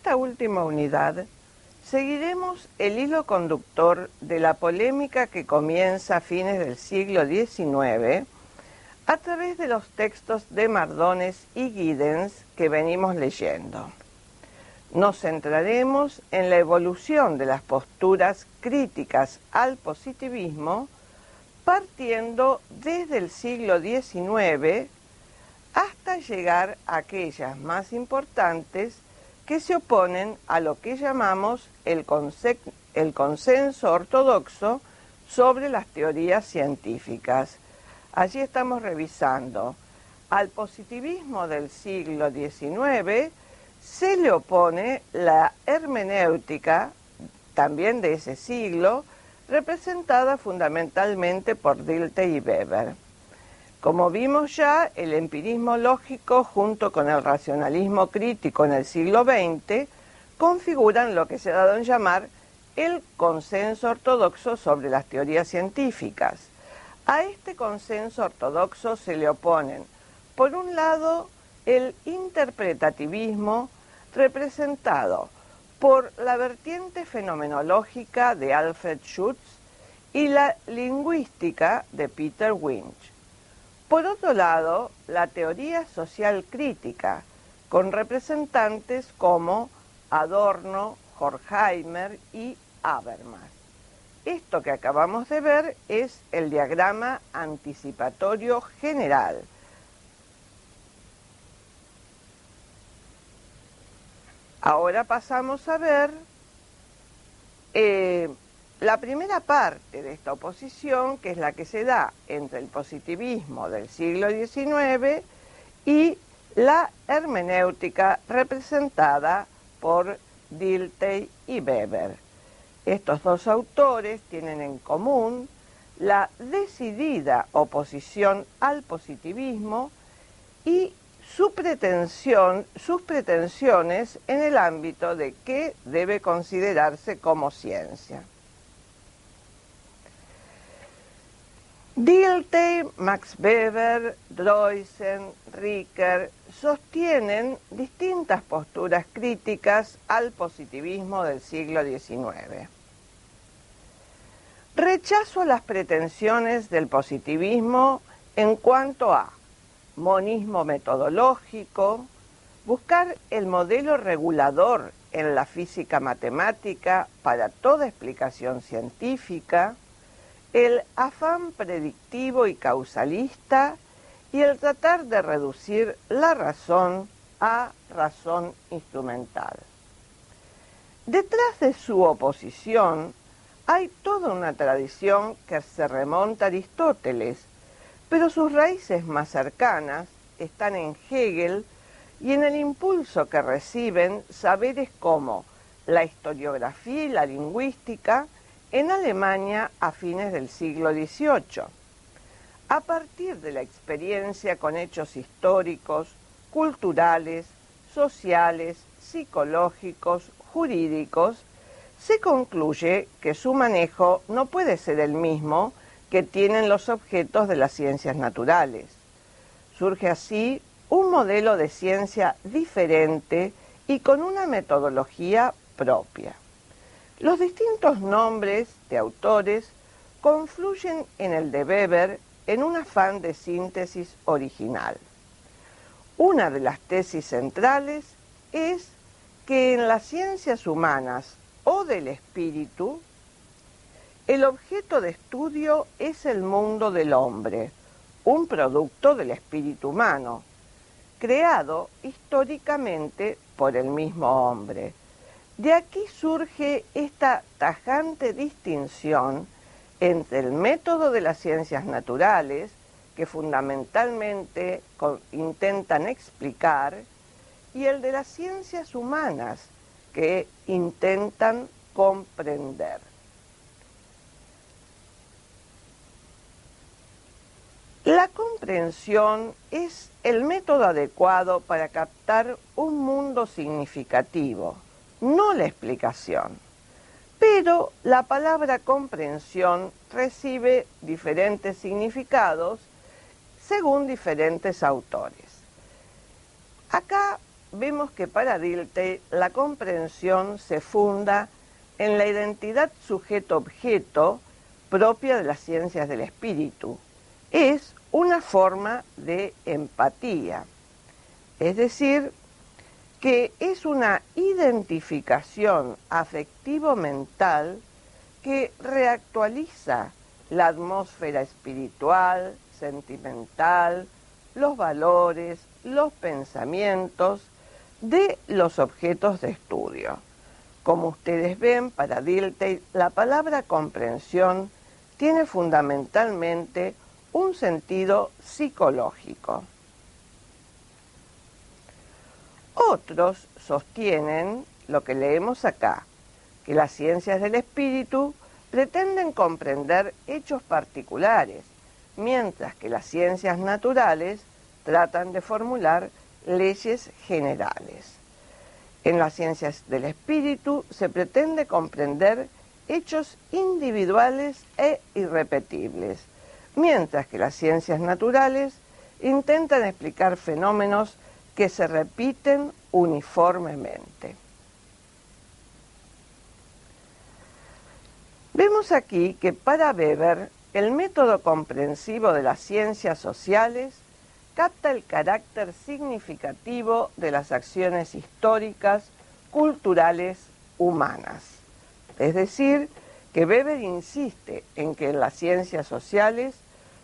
esta última unidad seguiremos el hilo conductor de la polémica que comienza a fines del siglo XIX a través de los textos de Mardones y Giddens que venimos leyendo. Nos centraremos en la evolución de las posturas críticas al positivismo partiendo desde el siglo XIX hasta llegar a aquellas más importantes que se oponen a lo que llamamos el consenso ortodoxo sobre las teorías científicas. Allí estamos revisando. Al positivismo del siglo XIX se le opone la hermenéutica, también de ese siglo, representada fundamentalmente por Dilthey y Weber. Como vimos ya, el empirismo lógico junto con el racionalismo crítico en el siglo XX configuran lo que se ha dado en llamar el consenso ortodoxo sobre las teorías científicas. A este consenso ortodoxo se le oponen, por un lado, el interpretativismo representado por la vertiente fenomenológica de Alfred Schutz y la lingüística de Peter Winch. Por otro lado, la teoría social crítica, con representantes como Adorno, Horkheimer y Habermas. Esto que acabamos de ver es el diagrama anticipatorio general. Ahora pasamos a ver la primera parte de esta oposición, que es la que se da entre el positivismo del siglo XIX y la hermenéutica representada por Dilthey y Weber. Estos dos autores tienen en común la decidida oposición al positivismo y sus pretensiones en el ámbito de qué debe considerarse como ciencia. Dilthey, Max Weber, Droysen, Ricker sostienen distintas posturas críticas al positivismo del siglo XIX. Rechazo a las pretensiones del positivismo en cuanto a monismo metodológico, buscar el modelo regulador en la física matemática para toda explicación científica, el afán predictivo y causalista y el tratar de reducir la razón a razón instrumental. Detrás de su oposición hay toda una tradición que se remonta a Aristóteles, pero sus raíces más cercanas están en Hegel y en el impulso que reciben saberes como la historiografía y la lingüística en Alemania a fines del siglo XVIII. A partir de la experiencia con hechos históricos, culturales, sociales, psicológicos, jurídicos, se concluye que su manejo no puede ser el mismo que tienen los objetos de las ciencias naturales. Surge así un modelo de ciencia diferente y con una metodología propia. Los distintos nombres de autores confluyen en el de Weber en un afán de síntesis original. Una de las tesis centrales es que en las ciencias humanas o del espíritu, el objeto de estudio es el mundo del hombre, un producto del espíritu humano, creado históricamente por el mismo hombre. De aquí surge esta tajante distinción entre el método de las ciencias naturales, que fundamentalmente intentan explicar, y el de las ciencias humanas, que intentan comprender. La comprensión es el método adecuado para captar un mundo significativo, no la explicación. Pero la palabra comprensión recibe diferentes significados según diferentes autores. Acá vemos que para Dilthey la comprensión se funda en la identidad sujeto-objeto propia de las ciencias del espíritu. Es una forma de empatía, es decir, que es una identificación afectivo-mental que reactualiza la atmósfera espiritual, sentimental, los valores, los pensamientos de los objetos de estudio. Como ustedes ven, para Dilthey, la palabra comprensión tiene fundamentalmente un sentido psicológico. Otros sostienen lo que leemos acá, que las ciencias del espíritu pretenden comprender hechos particulares, mientras que las ciencias naturales tratan de formular leyes generales. En las ciencias del espíritu se pretende comprender hechos individuales e irrepetibles, mientras que las ciencias naturales intentan explicar fenómenos que se repiten uniformemente. Vemos aquí que para Weber el método comprensivo de las ciencias sociales capta el carácter significativo de las acciones históricas, culturales, humanas. Es decir, que Weber insiste en que en las ciencias sociales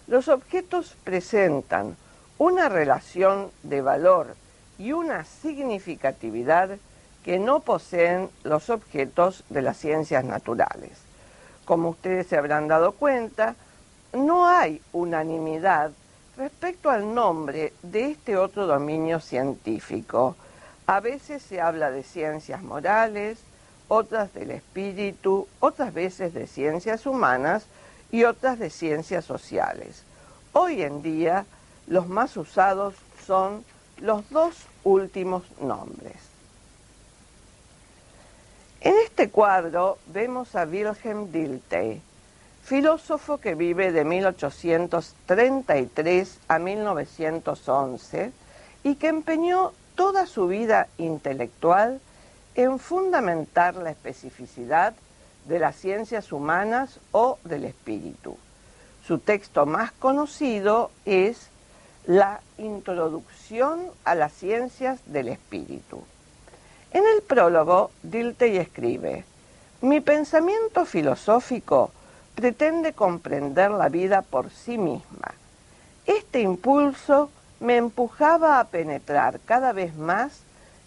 los objetos presentan una relación de valor y una significatividad que no poseen los objetos de las ciencias naturales. Como ustedes se habrán dado cuenta, no hay unanimidad respecto al nombre de este otro dominio científico. A veces se habla de ciencias morales, otras del espíritu, otras veces de ciencias humanas y otras de ciencias sociales. Hoy en día, los más usados son los dos últimos nombres. En este cuadro vemos a Wilhelm Dilthey, filósofo que vive de 1833 a 1911 y que empeñó toda su vida intelectual en fundamentar la especificidad de las ciencias humanas o del espíritu. Su texto más conocido es La Introducción a las Ciencias del Espíritu. En el prólogo, Dilthey escribe: «Mi pensamiento filosófico pretende comprender la vida por sí misma. Este impulso me empujaba a penetrar cada vez más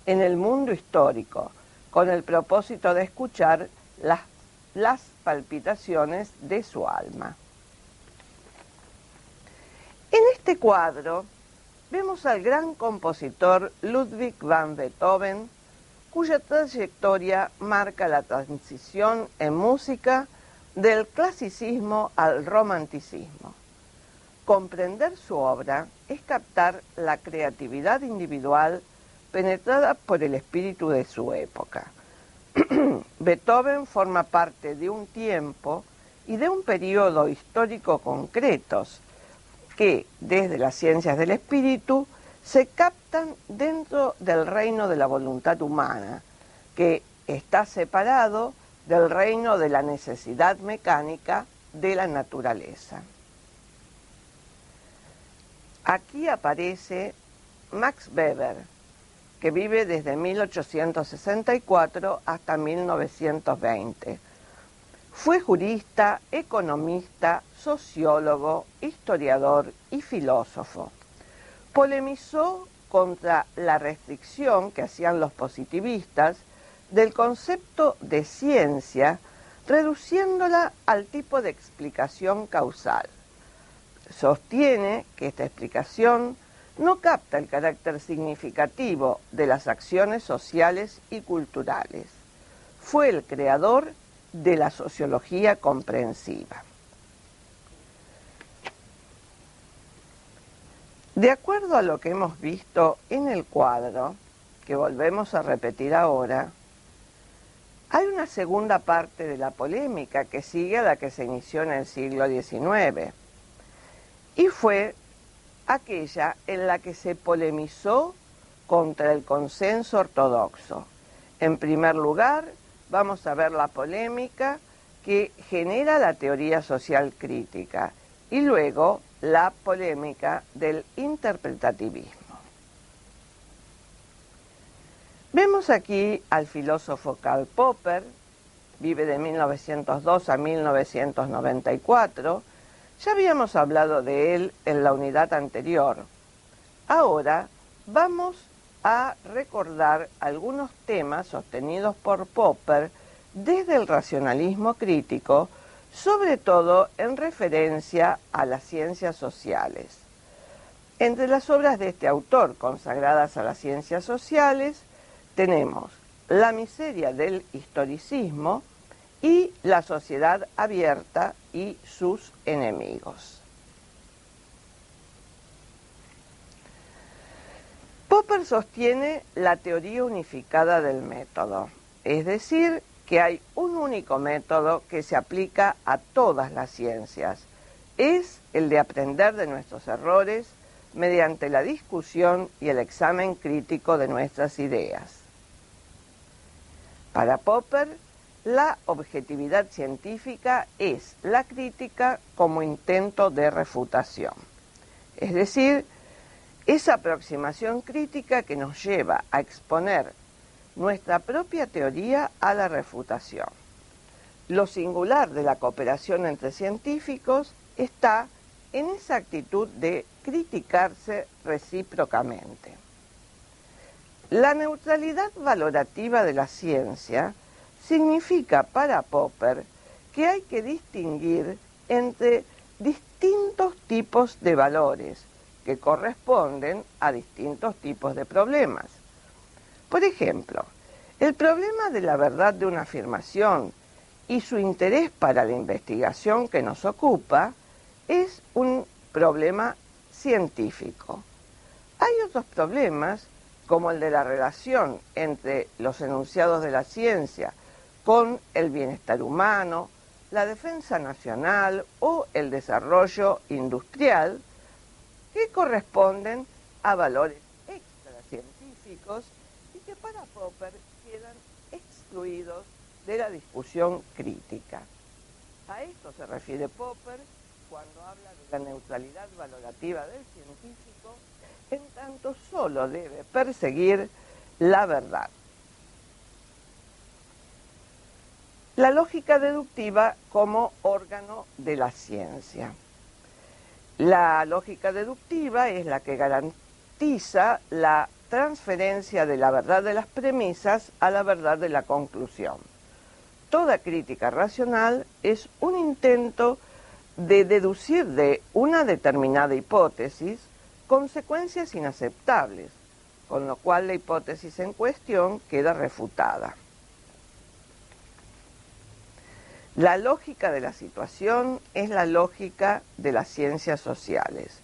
en el mundo histórico, con el propósito de escuchar las palpitaciones de su alma». En este cuadro vemos al gran compositor Ludwig van Beethoven, cuya trayectoria marca la transición en música del clasicismo al romanticismo. Comprender su obra es captar la creatividad individual penetrada por el espíritu de su época. Beethoven forma parte de un tiempo y de un periodo histórico concretos que, desde las ciencias del espíritu, se captan dentro del reino de la voluntad humana, que está separado del reino de la necesidad mecánica de la naturaleza. Aquí aparece Max Weber, que vive desde 1864 hasta 1920. Fue jurista, economista, sociólogo, historiador y filósofo. Polemizó contra la restricción que hacían los positivistas del concepto de ciencia, reduciéndola al tipo de explicación causal. Sostiene que esta explicación no capta el carácter significativo de las acciones sociales y culturales. Fue el creador de la sociología comprensiva. De acuerdo a lo que hemos visto en el cuadro, que volvemos a repetir ahora, hay una segunda parte de la polémica que sigue a la que se inició en el siglo XIX, y fue aquella en la que se polemizó contra el consenso ortodoxo. En primer lugar, vamos a ver la polémica que genera la teoría social crítica y luego la polémica del interpretativismo. Vemos aquí al filósofo Karl Popper, vive de 1902 a 1994, ya habíamos hablado de él en la unidad anterior. Ahora vamos a recordar algunos temas sostenidos por Popper desde el racionalismo crítico, sobre todo en referencia a las ciencias sociales. Entre las obras de este autor consagradas a las ciencias sociales tenemos La miseria del historicismo y La sociedad abierta y sus enemigos. Popper sostiene la teoría unificada del método, es decir, que hay un único método que se aplica a todas las ciencias. Es el de aprender de nuestros errores mediante la discusión y el examen crítico de nuestras ideas. Para Popper, la objetividad científica es la crítica como intento de refutación, es decir, esa aproximación crítica que nos lleva a exponer nuestra propia teoría a la refutación. Lo singular de la cooperación entre científicos está en esa actitud de criticarse recíprocamente. La neutralidad valorativa de la ciencia significa para Popper que hay que distinguir entre distintos tipos de valores que corresponden a distintos tipos de problemas. Por ejemplo, el problema de la verdad de una afirmación y su interés para la investigación que nos ocupa es un problema científico. Hay otros problemas, como el de la relación entre los enunciados de la ciencia con el bienestar humano, la defensa nacional o el desarrollo industrial, que corresponden a valores extracientíficos y que para Popper quedan excluidos de la discusión crítica. A esto se refiere Popper cuando habla de la neutralidad valorativa del científico, en tanto solo debe perseguir la verdad. La lógica deductiva como órgano de la ciencia. La lógica deductiva es la que garantiza la transferencia de la verdad de las premisas a la verdad de la conclusión. Toda crítica racional es un intento de deducir de una determinada hipótesis consecuencias inaceptables, con lo cual la hipótesis en cuestión queda refutada. La lógica de la situación es la lógica de las ciencias sociales.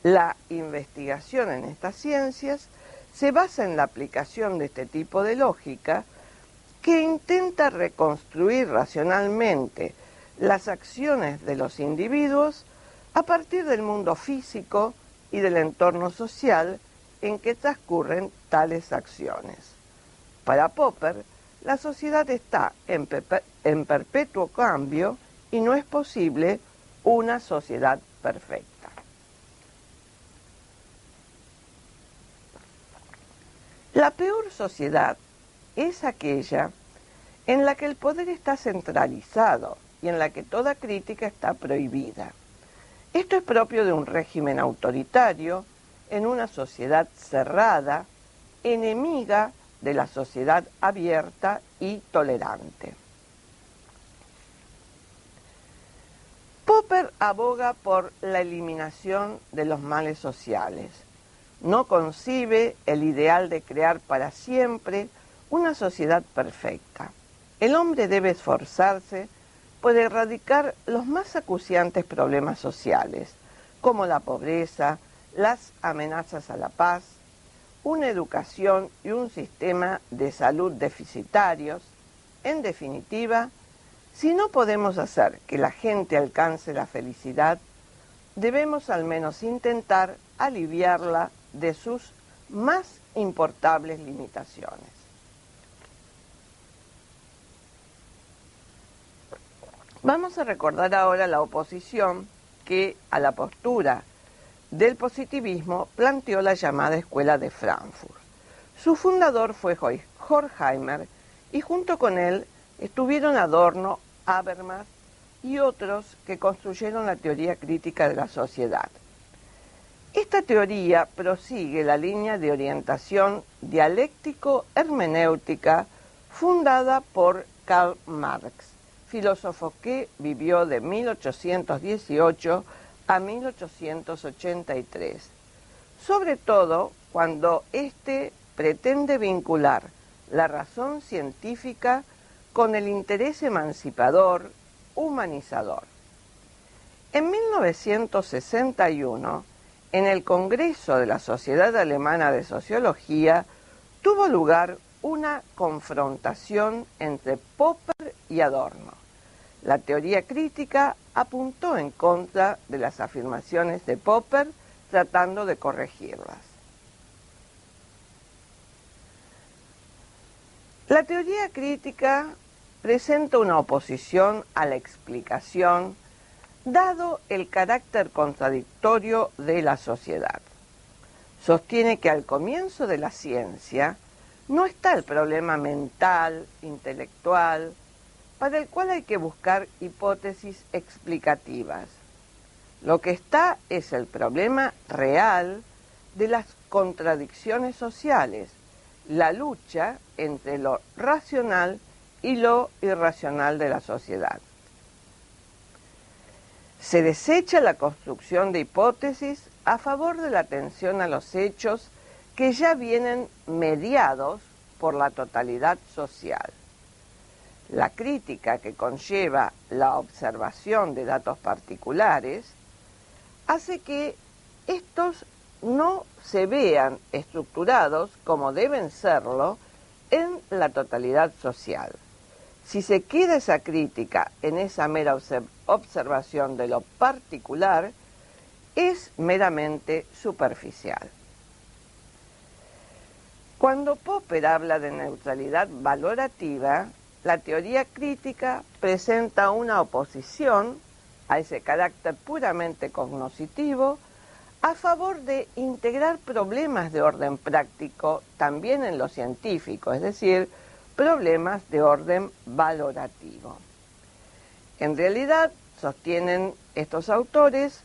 La investigación en estas ciencias se basa en la aplicación de este tipo de lógica que intenta reconstruir racionalmente las acciones de los individuos a partir del mundo físico y del entorno social en que transcurren tales acciones. Para Popper, la sociedad está en perpetuo cambio y no es posible una sociedad perfecta. La peor sociedad es aquella en la que el poder está centralizado y en la que toda crítica está prohibida. Esto es propio de un régimen autoritario en una sociedad cerrada, enemiga de la sociedad abierta y tolerante. Popper aboga por la eliminación de los males sociales. No concibe el ideal de crear para siempre una sociedad perfecta. El hombre debe esforzarse por erradicar los más acuciantes problemas sociales, como la pobreza, las amenazas a la paz, una educación y un sistema de salud deficitarios. En definitiva, si no podemos hacer que la gente alcance la felicidad, debemos al menos intentar aliviarla de sus más importables limitaciones. Vamos a recordar ahora la oposición que a la postura del positivismo planteó la llamada Escuela de Frankfurt. Su fundador fue Horkheimer y junto con él estuvieron Adorno, Habermas y otros que construyeron la teoría crítica de la sociedad. Esta teoría prosigue la línea de orientación dialéctico-hermenéutica fundada por Karl Marx, filósofo que vivió de 1818 a 1883, sobre todo cuando éste pretende vincular la razón científica con el interés emancipador, humanizador. En 1961, en el Congreso de la Sociedad Alemana de Sociología, tuvo lugar una confrontación entre Popper y Adorno. La teoría crítica apuntó en contra de las afirmaciones de Popper, tratando de corregirlas. La teoría crítica presenta una oposición a la explicación, dado el carácter contradictorio de la sociedad. Sostiene que al comienzo de la ciencia no está el problema mental, intelectual, para el cual hay que buscar hipótesis explicativas. Lo que está es el problema real de las contradicciones sociales, la lucha entre lo racional y lo irracional de la sociedad. Se desecha la construcción de hipótesis a favor de la atención a los hechos que ya vienen mediados por la totalidad social. La crítica que conlleva la observación de datos particulares hace que estos no se vean estructurados como deben serlo en la totalidad social. Si se queda esa crítica en esa mera observación de lo particular, es meramente superficial. Cuando Popper habla de neutralidad valorativa, la teoría crítica presenta una oposición a ese carácter puramente cognoscitivo a favor de integrar problemas de orden práctico también en lo científico, es decir, problemas de orden valorativo. En realidad, sostienen estos autores,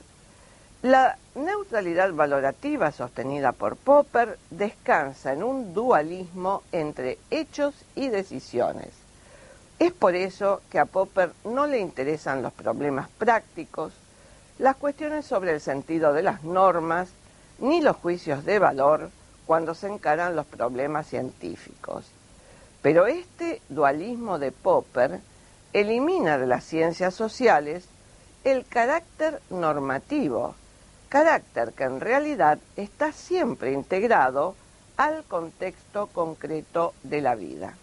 la neutralidad valorativa sostenida por Popper descansa en un dualismo entre hechos y decisiones. Es por eso que a Popper no le interesan los problemas prácticos, las cuestiones sobre el sentido de las normas, ni los juicios de valor cuando se encaran los problemas científicos. Pero este dualismo de Popper elimina de las ciencias sociales el carácter normativo, carácter que en realidad está siempre integrado al contexto concreto de la vida.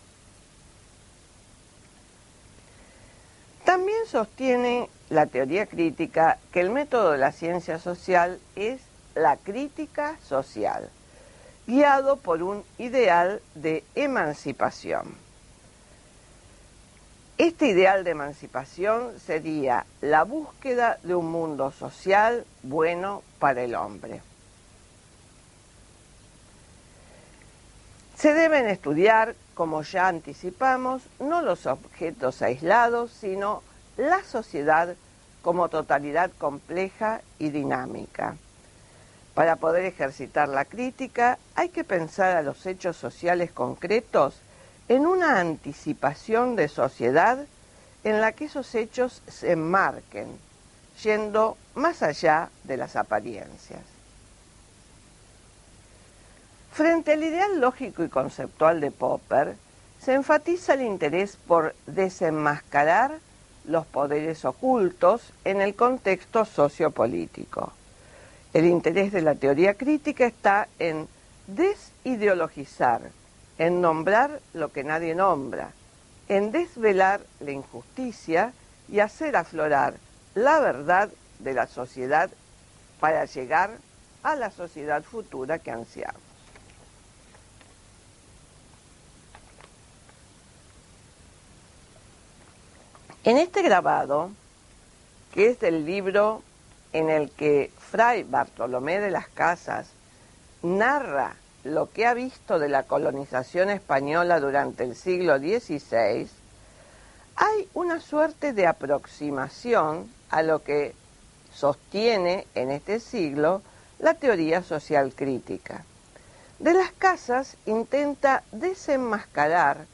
También sostiene la teoría crítica que el método de la ciencia social es la crítica social, guiado por un ideal de emancipación. Este ideal de emancipación sería la búsqueda de un mundo social bueno para el hombre. Se deben estudiar, como ya anticipamos, no los objetos aislados, sino la sociedad como totalidad compleja y dinámica. Para poder ejercitar la crítica, hay que pensar a los hechos sociales concretos en una anticipación de sociedad en la que esos hechos se enmarquen, yendo más allá de las apariencias. Frente al ideal lógico y conceptual de Popper, se enfatiza el interés por desenmascarar los poderes ocultos en el contexto sociopolítico. El interés de la teoría crítica está en desideologizar, en nombrar lo que nadie nombra, en desvelar la injusticia y hacer aflorar la verdad de la sociedad para llegar a la sociedad futura que ansiamos. En este grabado, que es del libro en el que Fray Bartolomé de las Casas narra lo que ha visto de la colonización española durante el siglo XVI, hay una suerte de aproximación a lo que sostiene en este siglo la teoría social crítica. De las Casas intenta desenmascarar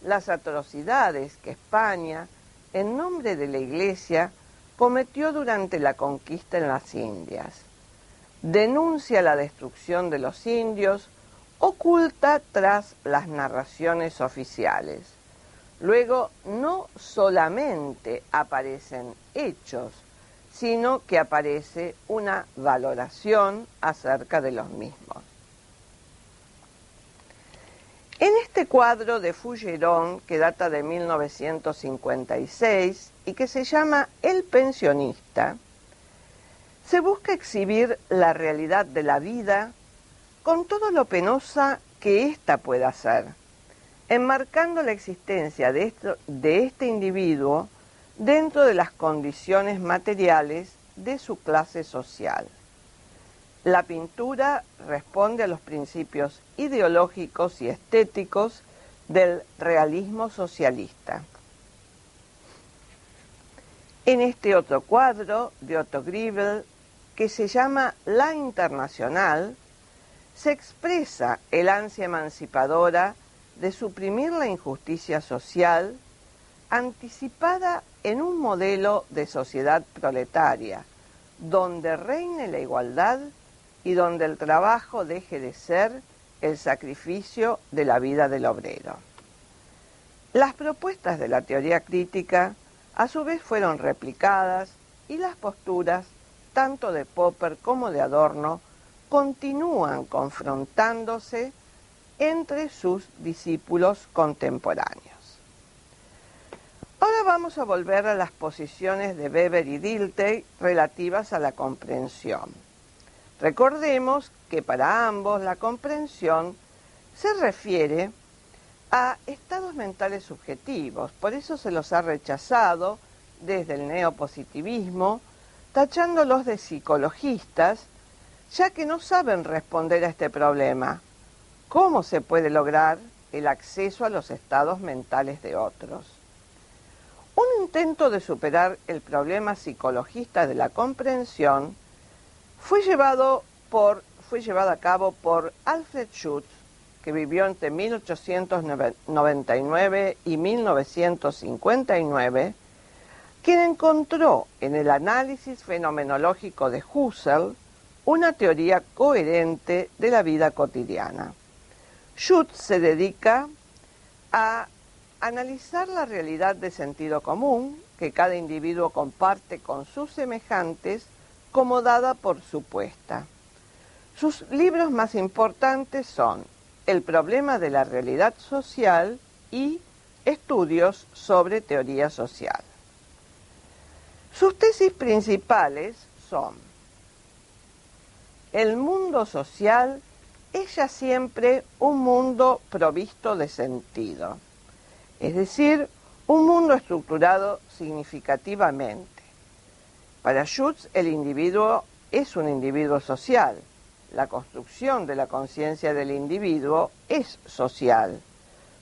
las atrocidades que España, en nombre de la Iglesia, cometió durante la conquista en las Indias. Denuncia la destrucción de los indios, oculta tras las narraciones oficiales. Luego, no solamente aparecen hechos, sino que aparece una valoración acerca de los mismos. En este cuadro de Fougeron, que data de 1956 y que se llama El pensionista, se busca exhibir la realidad de la vida con todo lo penosa que ésta pueda ser, enmarcando la existencia de este individuo dentro de las condiciones materiales de su clase social. La pintura responde a los principios ideológicos y estéticos del realismo socialista. En este otro cuadro de Otto Griebel, que se llama La Internacional, se expresa el ansia emancipadora de suprimir la injusticia social anticipada en un modelo de sociedad proletaria, donde reine la igualdad y donde el trabajo deje de ser el sacrificio de la vida del obrero. Las propuestas de la teoría crítica a su vez fueron replicadas y las posturas, tanto de Popper como de Adorno, continúan confrontándose entre sus discípulos contemporáneos. Ahora vamos a volver a las posiciones de Weber y Dilthey relativas a la comprensión. Recordemos que para ambos la comprensión se refiere a estados mentales subjetivos, por eso se los ha rechazado desde el neopositivismo, tachándolos de psicologistas, ya que no saben responder a este problema. ¿Cómo se puede lograr el acceso a los estados mentales de otros? Un intento de superar el problema psicologista de la comprensión fue llevado a cabo por Alfred Schutz, que vivió entre 1899 y 1959, quien encontró en el análisis fenomenológico de Husserl una teoría coherente de la vida cotidiana. Schutz se dedica a analizar la realidad de sentido común que cada individuo comparte con sus semejantes como dada por supuesta. Sus libros más importantes son El problema de la realidad social y Estudios sobre teoría social. Sus tesis principales son: el mundo social es ya siempre un mundo provisto de sentido, es decir, un mundo estructurado significativamente. Para Schutz, el individuo es un individuo social. La construcción de la conciencia del individuo es social,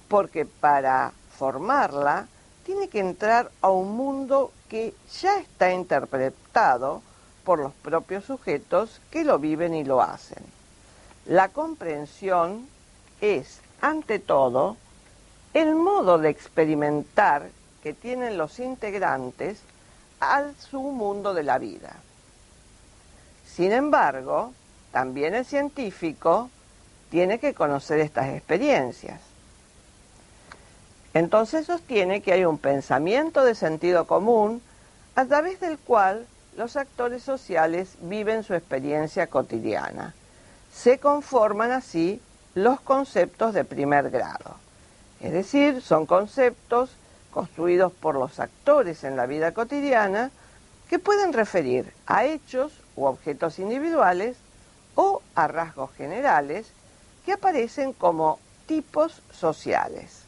porque para formarla tiene que entrar a un mundo que ya está interpretado por los propios sujetos que lo viven y lo hacen. La comprensión es, ante todo, el modo de experimentar que tienen los integrantes a su mundo de la vida. Sin embargo, también el científico tiene que conocer estas experiencias. Entonces sostiene que hay un pensamiento de sentido común a través del cual los actores sociales viven su experiencia cotidiana. Se conforman así los conceptos de primer grado. Es decir, son conceptos construidos por los actores en la vida cotidiana que pueden referir a hechos u objetos individuales o a rasgos generales que aparecen como tipos sociales.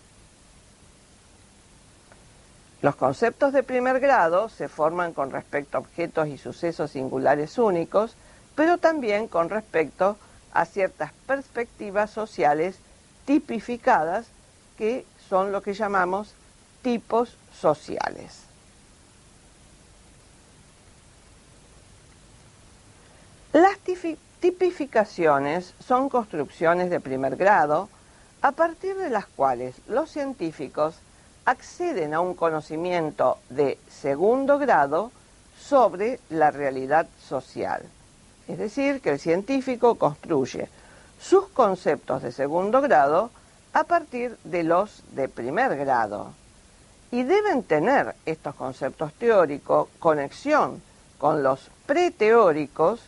Los conceptos de primer grado se forman con respecto a objetos y sucesos singulares únicos, pero también con respecto a ciertas perspectivas sociales tipificadas, que son lo que llamamos tipos sociales. Las tipificaciones son construcciones de primer grado a partir de las cuales los científicos acceden a un conocimiento de segundo grado sobre la realidad social. Es decir, que el científico construye sus conceptos de segundo grado a partir de los de primer grado. Y deben tener estos conceptos teóricos conexión con los preteóricos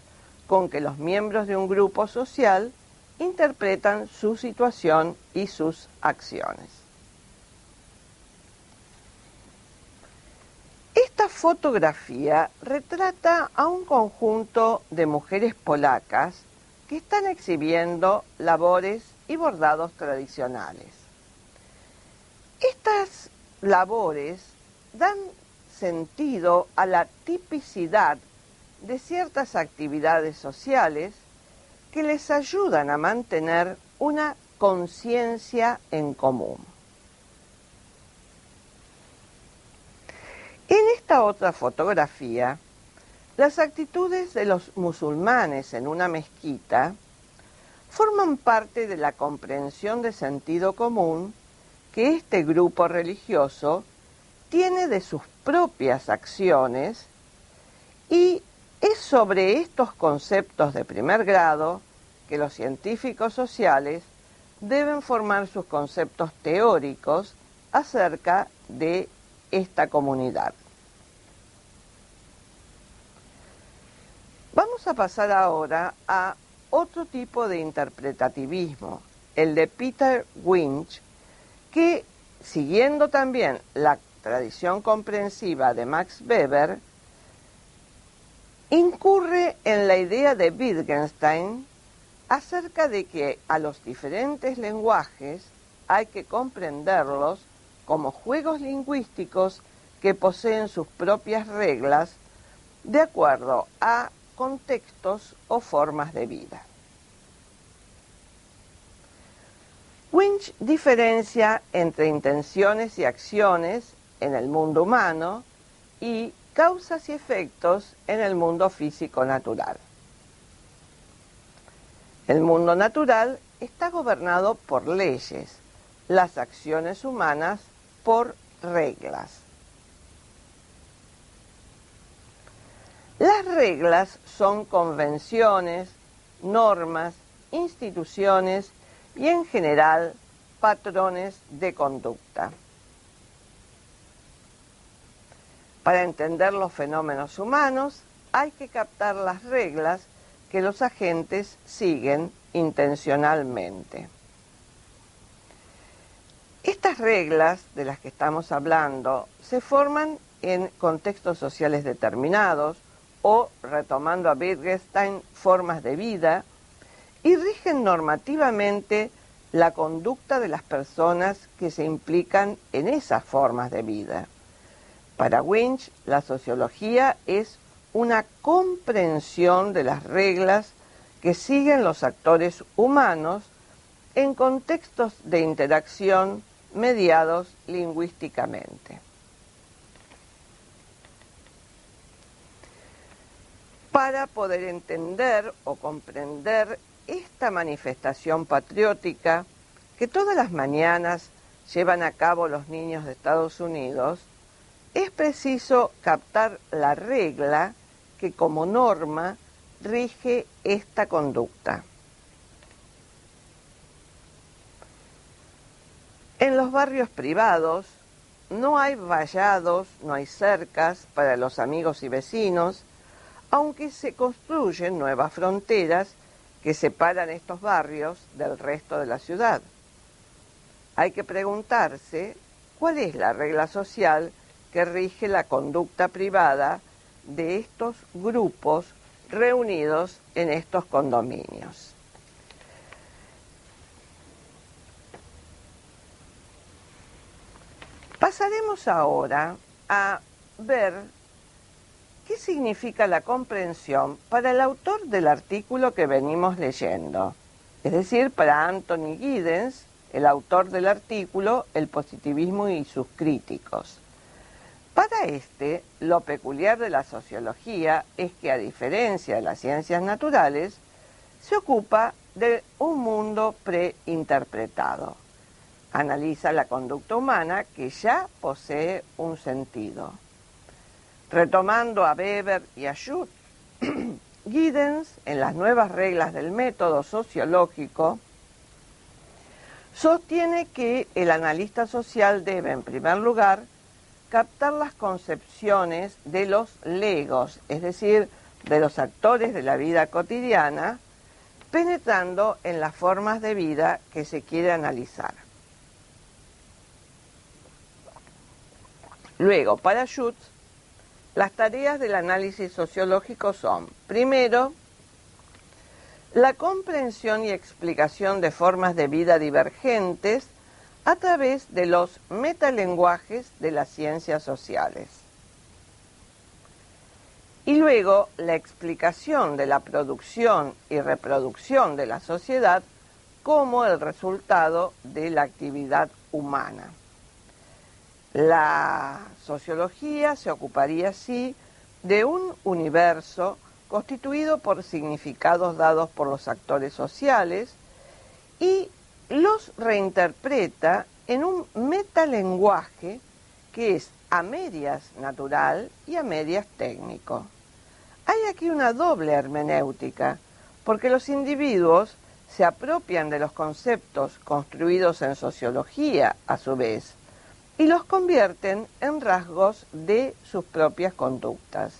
con que los miembros de un grupo social interpretan su situación y sus acciones. Esta fotografía retrata a un conjunto de mujeres polacas que están exhibiendo labores y bordados tradicionales. Estas labores dan sentido a la tipicidad de ciertas actividades sociales que les ayudan a mantener una conciencia en común. En esta otra fotografía, las actitudes de los musulmanes en una mezquita forman parte de la comprensión de sentido común que este grupo religioso tiene de sus propias acciones, y es sobre estos conceptos de primer grado que los científicos sociales deben formar sus conceptos teóricos acerca de esta comunidad. Vamos a pasar ahora a otro tipo de interpretativismo, el de Peter Winch, que, siguiendo también la tradición comprensiva de Max Weber, incurre en la idea de Wittgenstein acerca de que a los diferentes lenguajes hay que comprenderlos como juegos lingüísticos que poseen sus propias reglas de acuerdo a contextos o formas de vida. Winch diferencia entre intenciones y acciones en el mundo humano y causas y efectos en el mundo físico natural. El mundo natural está gobernado por leyes, las acciones humanas por reglas. Las reglas son convenciones, normas, instituciones y en general patrones de conducta. Para entender los fenómenos humanos hay que captar las reglas que los agentes siguen intencionalmente. Estas reglas de las que estamos hablando se forman en contextos sociales determinados o, retomando a Wittgenstein, formas de vida, y rigen normativamente la conducta de las personas que se implican en esas formas de vida. Para Winch, la sociología es una comprensión de las reglas que siguen los actores humanos en contextos de interacción mediados lingüísticamente. Para poder entender o comprender esta manifestación patriótica que todas las mañanas llevan a cabo los niños de Estados Unidos, es preciso captar la regla que como norma rige esta conducta. En los barrios privados no hay vallados, no hay cercas para los amigos y vecinos, aunque se construyen nuevas fronteras que separan estos barrios del resto de la ciudad. Hay que preguntarse cuál es la regla social que rige la conducta privada de estos grupos reunidos en estos condominios. Pasaremos ahora a ver qué significa la comprensión para el autor del artículo que venimos leyendo, es decir, para Anthony Giddens, el autor del artículo El positivismo y sus críticos. Para este, lo peculiar de la sociología es que, a diferencia de las ciencias naturales, se ocupa de un mundo preinterpretado. Analiza la conducta humana que ya posee un sentido. Retomando a Weber y a Schutz, Giddens, en las nuevas reglas del método sociológico, sostiene que el analista social debe, en primer lugar, captar las concepciones de los legos, es decir, de los actores de la vida cotidiana, penetrando en las formas de vida que se quiere analizar. Luego, para Schutz, las tareas del análisis sociológico son, primero, la comprensión y explicación de formas de vida divergentes a través de los metalenguajes de las ciencias sociales. Y luego, la explicación de la producción y reproducción de la sociedad como el resultado de la actividad humana. La sociología se ocuparía así de un universo constituido por significados dados por los actores sociales y los reinterpreta en un metalenguaje que es a medias natural y a medias técnico. Hay aquí una doble hermenéutica, porque los individuos se apropian de los conceptos construidos en sociología a su vez, y los convierten en rasgos de sus propias conductas.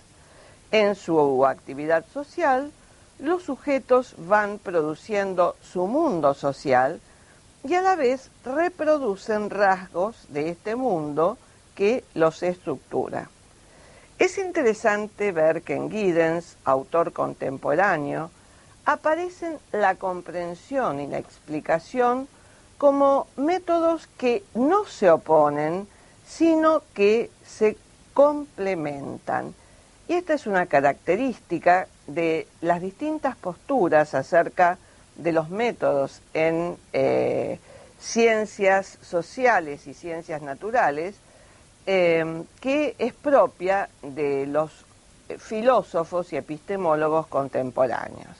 En su actividad social, los sujetos van produciendo su mundo social y a la vez reproducen rasgos de este mundo que los estructura. Es interesante ver que en Giddens, autor contemporáneo, aparecen la comprensión y la explicación como métodos que no se oponen, sino que se complementan. Y esta es una característica de las distintas posturas acerca de los métodos en ciencias sociales y ciencias naturales, que es propia de los filósofos y epistemólogos contemporáneos.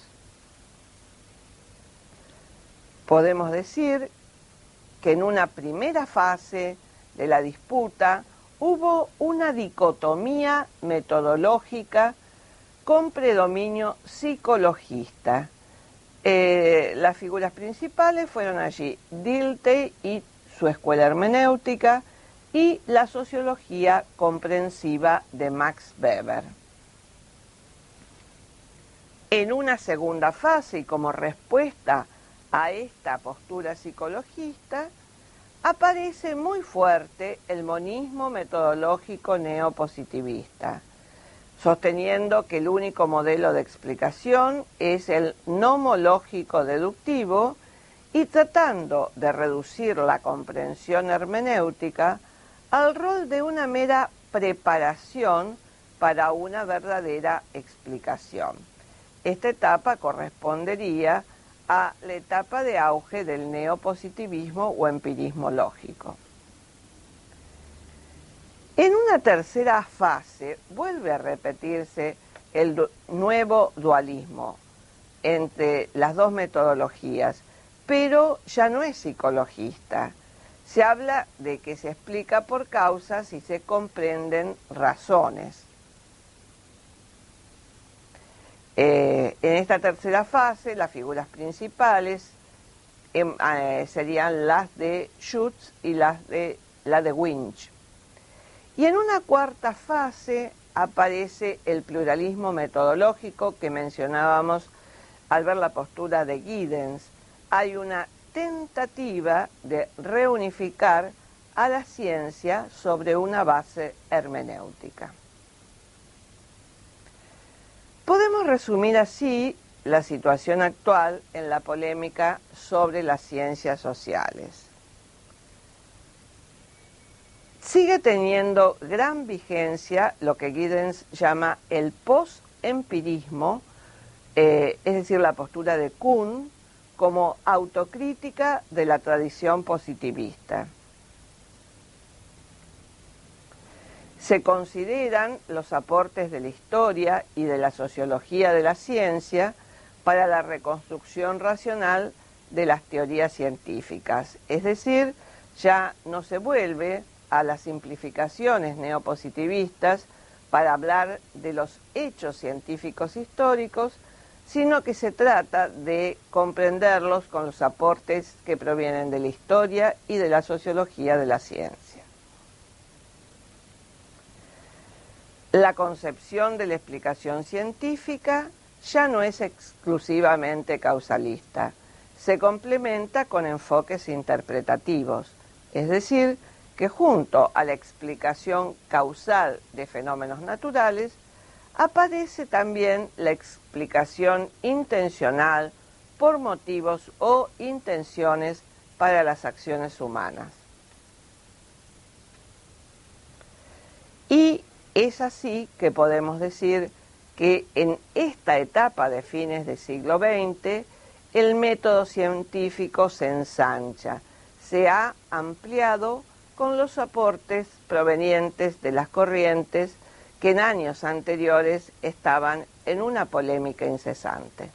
Podemos decir que en una primera fase de la disputa hubo una dicotomía metodológica con predominio psicologista. Las figuras principales fueron allí Dilthey y su escuela hermenéutica y la sociología comprensiva de Max Weber. En una segunda fase y como respuesta a esta postura psicologista, aparece muy fuerte el monismo metodológico neopositivista, sosteniendo que el único modelo de explicación es el nomológico deductivo y tratando de reducir la comprensión hermenéutica al rol de una mera preparación para una verdadera explicación. Esta etapa correspondería a la etapa de auge del neopositivismo o empirismo lógico. En una tercera fase vuelve a repetirse el nuevo dualismo entre las dos metodologías, pero ya no es psicologista. Se habla de que se explica por causas y se comprenden razones. En esta tercera fase, las figuras principales serían las de Schutz y la de Winch. Y en una cuarta fase aparece el pluralismo metodológico que mencionábamos al ver la postura de Giddens. Hay una tentativa de reunificar a la ciencia sobre una base hermenéutica. Podemos resumir así la situación actual en la polémica sobre las ciencias sociales. sigue teniendo gran vigencia lo que Giddens llama el post-empirismo, es decir, la postura de Kuhn como autocrítica de la tradición positivista. Se consideran los aportes de la historia y de la sociología de la ciencia para la reconstrucción racional de las teorías científicas, es decir, ya no se vuelve a las simplificaciones neopositivistas para hablar de los hechos científicos históricos, sino que se trata de comprenderlos con los aportes que provienen de la historia y de la sociología de la ciencia. La concepción de la explicación científica ya no es exclusivamente causalista, se complementa con enfoques interpretativos, es decir, que junto a la explicación causal de fenómenos naturales, aparece también la explicación intencional por motivos o intenciones para las acciones humanas. Y es así que podemos decir que en esta etapa de fines del siglo XX, el método científico se ensancha, se ha ampliado con los aportes provenientes de las corrientes que en años anteriores estaban en una polémica incesante.